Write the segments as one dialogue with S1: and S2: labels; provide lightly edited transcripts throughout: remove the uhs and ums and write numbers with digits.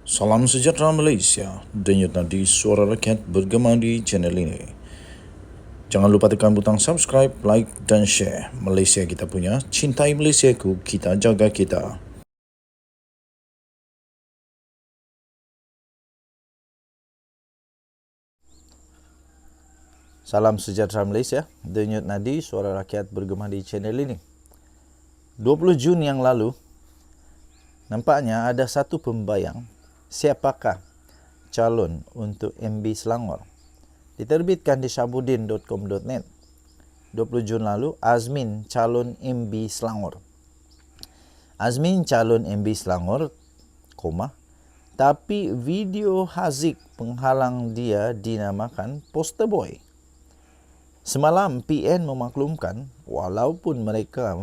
S1: Salam sejahtera Malaysia, denyut nadi suara rakyat bergema di channel ini. Jangan lupa tekan butang subscribe, like dan share. Malaysia kita punya, cintai Malaysiaku, kita jaga kita.
S2: Salam sejahtera Malaysia, denyut nadi suara rakyat bergema di channel ini. 20 Jun yang lalu, nampaknya ada satu pembayang siapakah calon untuk MB Selangor. Diterbitkan di sabudin.com.net. 20 Jun lalu, Azmin calon MB Selangor. Azmin calon MB Selangor, tapi video Haziq penghalang dia dinamakan poster boy. Semalam PN memaklumkan walaupun mereka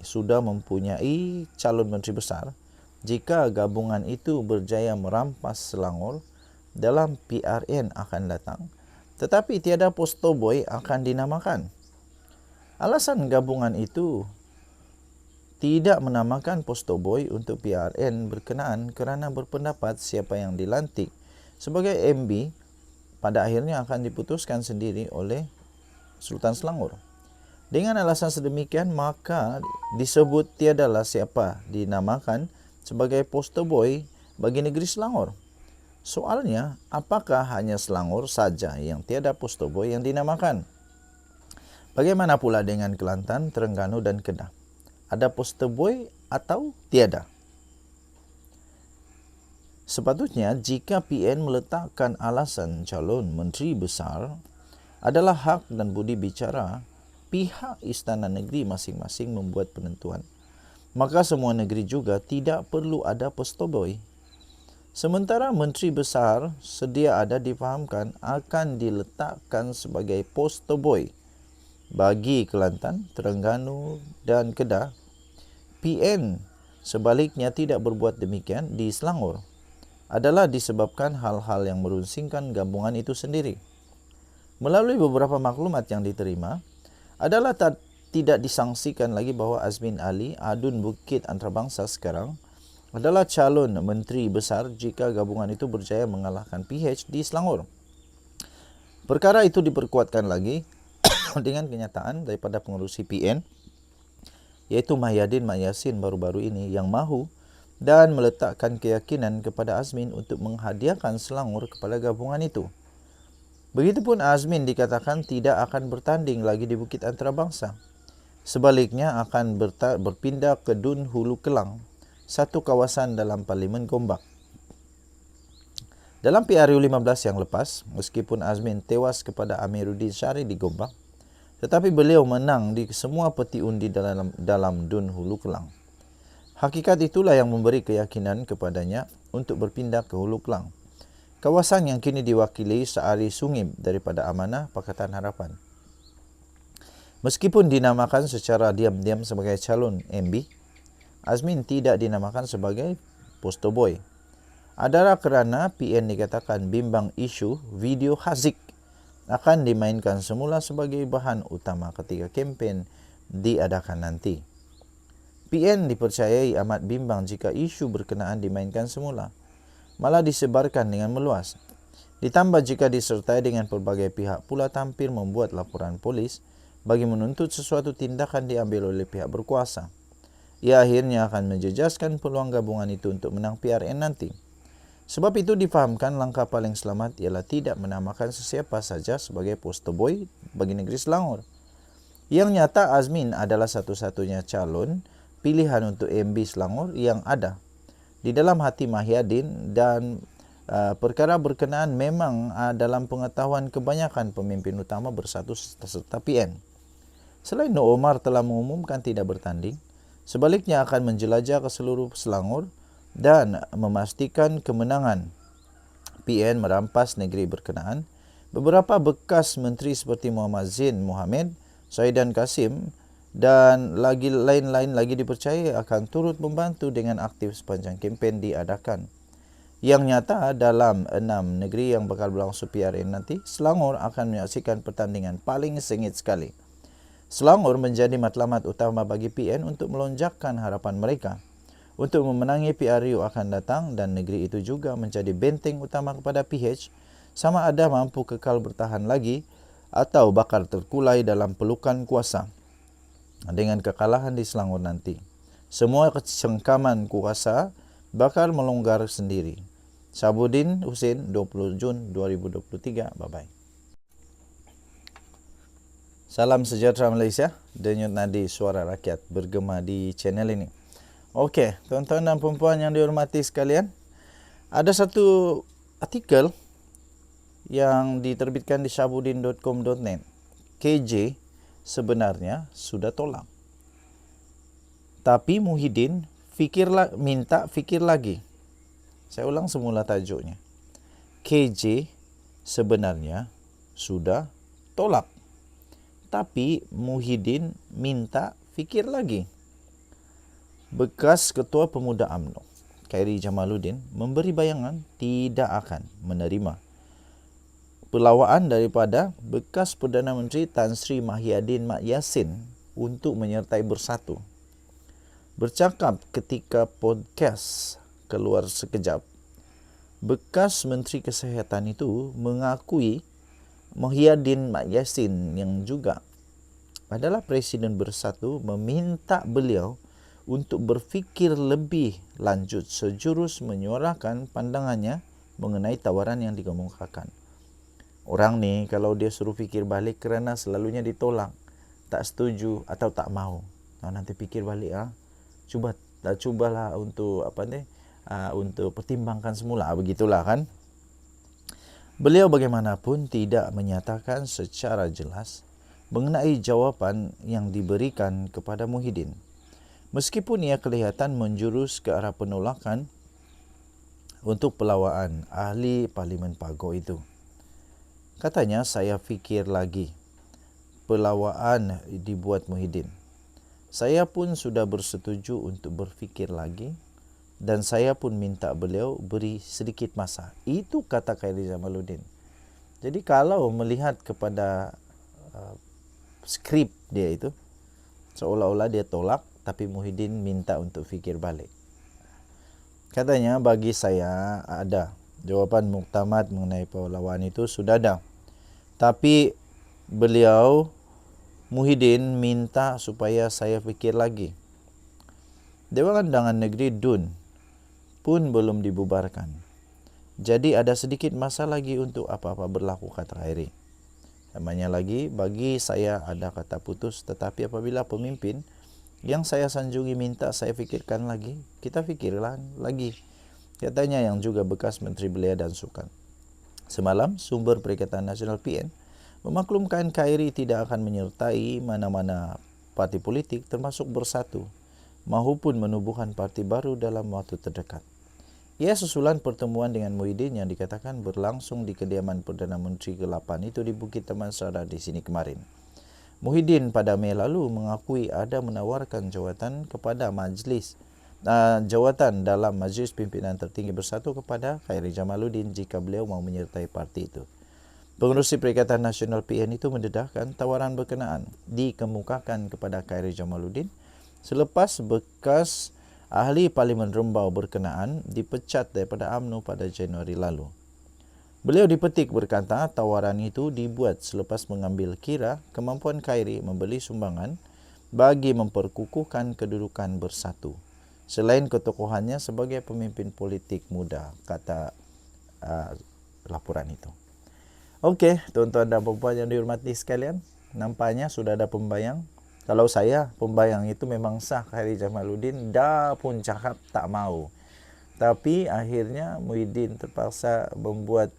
S2: sudah mempunyai calon menteri besar, jika gabungan itu berjaya merampas Selangor dalam PRN akan datang, tetapi tiada poster boy akan dinamakan. Alasan gabungan itu tidak menamakan poster boy untuk PRN berkenaan kerana berpendapat siapa yang dilantik sebagai MB pada akhirnya akan diputuskan sendiri oleh Sultan Selangor. Dengan alasan sedemikian, maka disebut tiadalah siapa dinamakan sebagai poster boy bagi negeri Selangor. Soalnya, apakah hanya Selangor saja yang tiada poster boy yang dinamakan? Bagaimana pula dengan Kelantan, Terengganu dan Kedah? Ada poster boy atau tiada? Sepatutnya jika PN meletakkan alasan calon menteri besar adalah hak dan budi bicara pihak istana negeri masing-masing membuat penentuan, maka semua negeri juga tidak perlu ada poster boy. Sementara menteri besar sedia ada difahamkan akan diletakkan sebagai poster boy bagi Kelantan, Terengganu dan Kedah, PN sebaliknya tidak berbuat demikian di Selangor adalah disebabkan hal-hal yang merunsingkan gabungan itu sendiri. Melalui beberapa maklumat yang diterima, adalah tidak disangsikan lagi bahawa Azmin Ali, Adun Bukit Antarabangsa sekarang, adalah calon menteri besar jika gabungan itu berjaya mengalahkan PH di Selangor. Perkara itu diperkuatkan lagi dengan kenyataan daripada pengerusi PN, iaitu Mahyadin Mak Yassin baru-baru ini yang mahu dan meletakkan keyakinan kepada Azmin untuk menghadiahkan Selangor kepada gabungan itu. Begitupun Azmin dikatakan tidak akan bertanding lagi di Bukit Antarabangsa. Sebaliknya akan berpindah ke Dun Hulu Kelang, satu kawasan dalam Parlimen Gombak. Dalam PRU 15 yang lepas, meskipun Azmin tewas kepada Amiruddin Syari di Gombak, tetapi beliau menang di semua peti undi dalam Dun Hulu Kelang. Hakikat itulah yang memberi keyakinan kepadanya untuk berpindah ke Hulu Kelang, kawasan yang kini diwakili Saari Sungim daripada Amanah Pakatan Harapan. Meskipun dinamakan secara diam-diam sebagai calon MB, Azmin tidak dinamakan sebagai poster boy. Adalah kerana PN dikatakan bimbang isu video Haziq akan dimainkan semula sebagai bahan utama ketika kempen diadakan nanti. PN dipercayai amat bimbang jika isu berkenaan dimainkan semula, malah disebarkan dengan meluas. Ditambah jika disertai dengan pelbagai pihak pula tampil membuat laporan polis bagi menuntut sesuatu tindakan diambil oleh pihak berkuasa. Ia akhirnya akan menjejaskan peluang gabungan itu untuk menang PRN nanti. Sebab itu difahamkan langkah paling selamat ialah tidak menamakan sesiapa saja sebagai poster boy bagi negeri Selangor. Yang nyata Azmin adalah satu-satunya calon pilihan untuk MB Selangor yang ada di dalam hati Mahyadin dan perkara berkenaan memang dalam pengetahuan kebanyakan pemimpin utama bersatu serta PN. Selain Nur Omar telah mengumumkan tidak bertanding, sebaliknya akan menjelajah ke seluruh Selangor dan memastikan kemenangan PN merampas negeri berkenaan. Beberapa bekas menteri seperti Muhammad Zain Mohamed, Saidan Kasim dan lain-lain lagi dipercayai akan turut membantu dengan aktif sepanjang kempen diadakan. Yang nyata dalam 6 negeri yang bakal berlangsung PRN nanti, Selangor akan menyaksikan pertandingan paling sengit sekali. Selangor menjadi matlamat utama bagi PN untuk melonjakkan harapan mereka untuk memenangi PRU akan datang dan negeri itu juga menjadi benteng utama kepada PH, sama ada mampu kekal bertahan lagi atau bakal terkulai dalam pelukan kuasa dengan kekalahan di Selangor nanti. Semua kecengkaman kuasa bakal melonggar sendiri. Sabudin Husin, 20 Jun 2023. Bye-bye. Salam sejahtera Malaysia. Denyut nadi suara rakyat bergema di channel ini. Okey, tuan-tuan dan puan-puan yang dihormati sekalian, ada satu artikel yang diterbitkan di sabudin.com.net. KJ sebenarnya sudah tolak. Tapi Muhyiddin minta fikir lagi. Saya ulang semula tajuknya. KJ sebenarnya sudah tolak. Tapi Muhyiddin minta fikir lagi. Bekas Ketua Pemuda UMNO, Khairi Jamaluddin, memberi bayangan tidak akan menerima pelawaan daripada bekas Perdana Menteri Tan Sri Mahyadin Mat Yassin untuk menyertai Bersatu. Bercakap ketika podcast Keluar Sekejap, bekas Menteri Kesihatan itu mengakui Mahyadin Mat Yassin yang juga adalah Presiden Bersatu meminta beliau untuk berfikir lebih lanjut sejurus menyuarakan pandangannya mengenai tawaran yang dikemukakan. Orang ni kalau dia suruh fikir balik kerana selalunya ditolak, tak setuju atau tak mau. Nanti fikir balik cubalah untuk untuk pertimbangkan semula, begitulah kan. Beliau bagaimanapun tidak menyatakan secara jelas mengenai jawapan yang diberikan kepada Muhyiddin. Meskipun ia kelihatan menjurus ke arah penolakan untuk pelawaan ahli Parlimen Pago itu. Katanya, saya fikir lagi. Pelawaan dibuat Muhyiddin. Saya pun sudah bersetuju untuk berfikir lagi dan saya pun minta beliau beri sedikit masa. Itu kata Khairi Jamaluddin. Jadi kalau melihat kepada skrip dia itu, seolah-olah dia tolak, tapi Muhyiddin minta untuk fikir balik. Katanya, bagi saya ada jawapan muktamad mengenai pelawaan itu sudah ada. Tapi beliau, Muhyiddin, minta supaya saya fikir lagi. Dewan Undangan Negeri DUN pun belum dibubarkan. Jadi ada sedikit masa lagi untuk apa-apa berlaku, kata Khairi. Namanya lagi, bagi saya ada kata putus, tetapi apabila pemimpin yang saya sanjungi minta saya fikirkan lagi, kita fikirlah lagi. Katanya yang juga bekas Menteri Belia dan Sukan. Semalam, sumber Perikatan Nasional PN memaklumkan Khairi tidak akan menyertai mana-mana parti politik termasuk Bersatu maupun menubuhkan parti baru dalam waktu terdekat. Ia susulan pertemuan dengan Muhyiddin yang dikatakan berlangsung di kediaman Perdana Menteri ke-8 itu di Bukit Taman Sara di sini kemarin. Muhyiddin pada Mei lalu mengakui ada menawarkan jawatan dalam Majlis Pimpinan Tertinggi Bersatu kepada Khairi Jamaluddin jika beliau mau menyertai parti itu. Pengerusi Perikatan Nasional PN itu mendedahkan tawaran berkenaan dikemukakan kepada Khairi Jamaluddin selepas bekas ahli Parlimen Rembau berkenaan dipecat daripada UMNO pada Januari lalu. Beliau dipetik berkata tawaran itu dibuat selepas mengambil kira kemampuan Khairi membeli sumbangan bagi memperkukuhkan kedudukan Bersatu. Selain ketokohannya sebagai pemimpin politik muda, kata laporan itu. Okey, tuan-tuan dan puan-puan yang dihormati sekalian, nampaknya sudah ada pembayang. Kalau saya, pembayang itu memang sah. Khairi Jamaluddin dah pun cakap tak mau. Tapi akhirnya Muhyiddin terpaksa membuat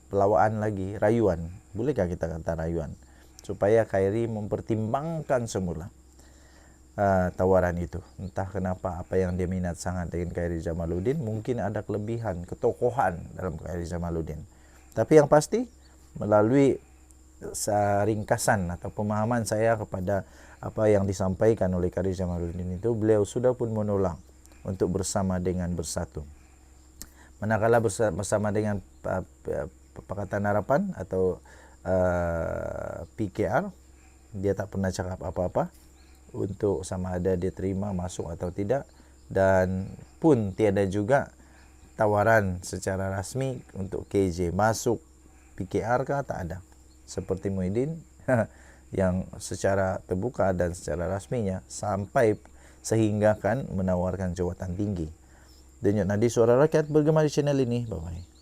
S2: pelawaan lagi, rayuan. Bolehkah kita kata rayuan? Supaya Khairi mempertimbangkan semula tawaran itu. Entah kenapa apa yang dia minat sangat dengan Khairi Jamaluddin, mungkin ada kelebihan, ketokohan dalam Khairi Jamaluddin. Tapi yang pasti melalui ringkasan atau pemahaman saya kepada apa yang disampaikan oleh Khairi Jamaluddin itu, beliau sudah pun menolak untuk bersama dengan Bersatu. Manakala bersama dengan Pakatan Harapan atau PKR, dia tak pernah cakap apa-apa untuk sama ada dia terima masuk atau tidak. dan pun tiada juga tawaran secara rasmi untuk KJ masuk PKR kah, tak ada. Seperti Muhyiddin yang secara terbuka dan secara rasminya sampai sehingga kan menawarkan jawatan tinggi. Denyut Nadi Suara Rakyat bergema di channel ini. Bye-bye.